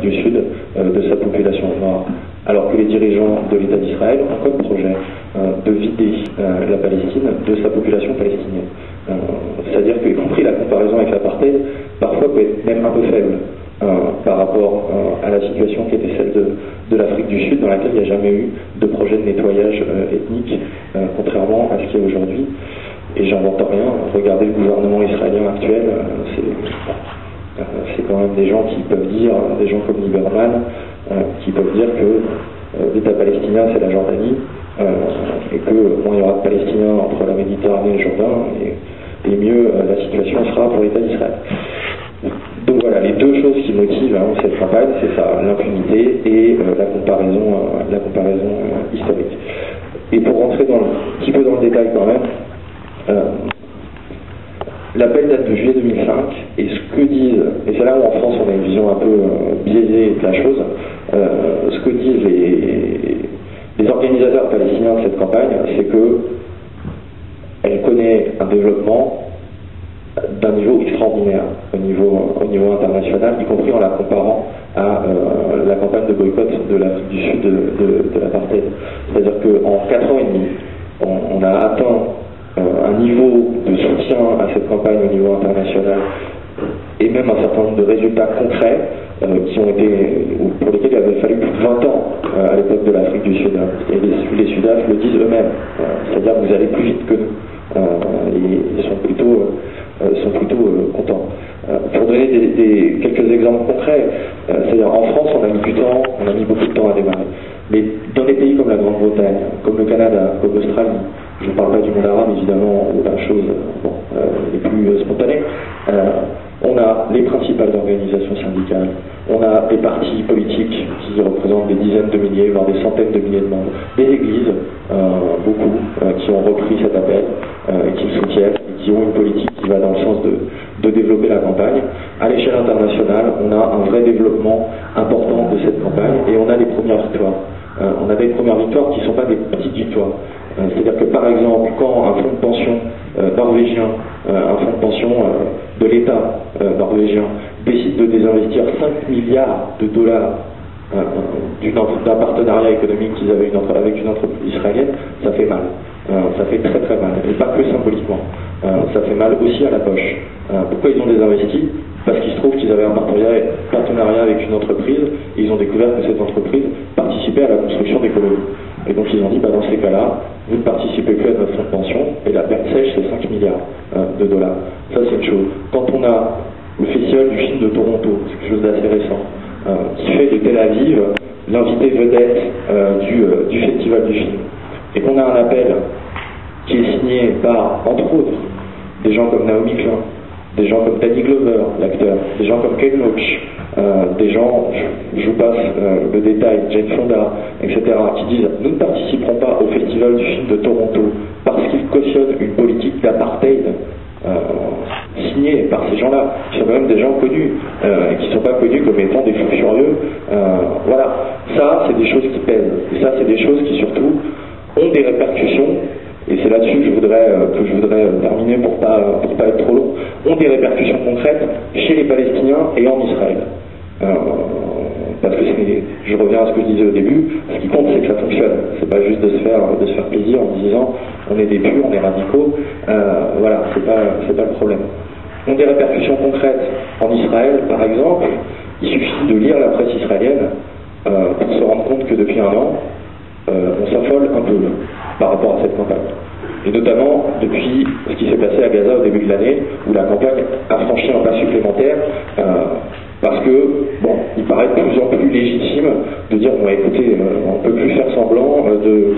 du Sud de sa population nord. Alors que les dirigeants de l'État d'Israël ont comme projet de vider la Palestine de sa population palestinienne. C'est-à-dire qu'y compris la comparaison avec l'apartheid, parfois peut être même un peu faible par rapport à la situation qui était celle de l'Afrique du Sud, dans laquelle il n'y a jamais eu de projet de nettoyage ethnique, contrairement à ce qu'il y a aujourd'hui. Et j'invente rien, regardez le gouvernement israélien actuel, c'est quand même des gens qui peuvent dire, des gens comme Lieberman, qui peuvent dire que l'État palestinien c'est la Jordanie, et que bon, il y aura de Palestiniens entre la Méditerranée et le Jourdain, et mieux la situation sera pour l'État d'Israël. Donc voilà, les deux choses qui motivent cette campagne, c'est ça, l'impunité et la comparaison historique. Et pour rentrer un petit peu dans le détail quand même, l'appel date de juillet 2005, et ce que disent, et c'est là où en France on a une vision un peu biaisée de la chose, ce que disent les organisateurs palestiniens de cette campagne, c'est que elle connaît un développement d'un niveau extraordinaire au niveau international, y compris en la comparant à la campagne de boycott de l'Afrique du Sud de l'apartheid. C'est-à-dire qu'en 4 ans et demi, on a atteint un niveau de soutien à cette campagne au niveau international et même un certain nombre de résultats concrets qui ont été, pour lesquels il avait fallu plus de 20 ans à l'époque de l'Afrique du Sud. Et les Sudaf le disent eux-mêmes, c'est-à-dire que vous allez plus vite que nous. Et ils sont plutôt contents. Pour donner quelques exemples concrets, c'est-à-dire en France on a mis du temps, on a mis beaucoup de temps à démarrer. Mais dans des pays comme la Grande-Bretagne, comme le Canada, comme l'Australie, je ne parle pas du monde arabe évidemment, ou la chose les plus spontanées, on a les principales organisations syndicales, on a des partis politiques qui représentent des dizaines de milliers, voire des centaines de milliers de membres, des églises, beaucoup, qui ont repris cet appel, qui le soutiennent, et qui ont une politique qui va dans le sens de développer la campagne. À l'échelle internationale, on a un vrai développement important de cette campagne, et on a des premières victoires. On a des premières victoires qui ne sont pas des petites victoires. C'est-à-dire que par exemple, quand un fonds de pension norvégien, un fonds de pension de l'État norvégien décide de désinvestir 5 milliards de dollars d'un partenariat économique qu'ils avaient avec une entreprise israélienne, ça fait mal. Ça fait très très mal. Et pas que symboliquement. Ça fait mal aussi à la poche. Pourquoi ils ont désinvesti? Parce qu'il se trouve qu'ils avaient un partenariat avec une entreprise, et ils ont découvert que cette entreprise participait à la construction des colonies. Et donc ils ont dit, dans ces cas-là, vous ne participez plus à notre fonds de pension, et la perte sèche, c'est 5 milliards de dollars. Ça, c'est une chose. Quand on a le festival du film de Toronto, c'est quelque chose d'assez récent, qui fait de Tel Aviv l'invité vedette du festival du film, et qu'on a un appel qui est signé par, entre autres, des gens comme Naomi Klein, des gens comme Danny Glover, l'acteur, des gens comme Ken Loach, des gens, je vous passe le détail, Jane Fonda, etc., qui disent « Nous ne participerons pas au Festival du film de Toronto parce qu'ils cautionnent une politique d'apartheid signée par ces gens-là, qui sont quand même des gens connus, qui ne sont pas connus comme étant des fous furieux. » Voilà, ça, c'est des choses qui pèsent. Et ça, c'est des choses qui, surtout, ont des répercussions. Et c'est là-dessus que je voudrais terminer pour pas être trop long, ont des répercussions concrètes chez les Palestiniens et en Israël. Parce que je reviens à ce que je disais au début, ce qui compte c'est que ça fonctionne. C'est pas juste de se faire plaisir en disant on est des purs, on est radicaux, voilà, c'est pas le problème. Ont des répercussions concrètes en Israël, par exemple, il suffit de lire la presse israélienne pour se rendre compte que depuis un an, on s'affole un peu par rapport à cette campagne. Et notamment depuis ce qui s'est passé à Gaza au début de l'année, où la campagne a franchi un pas supplémentaire, parce que, bon, il paraît de plus en plus légitime de dire, bon, écoutez, on ne peut plus faire semblant de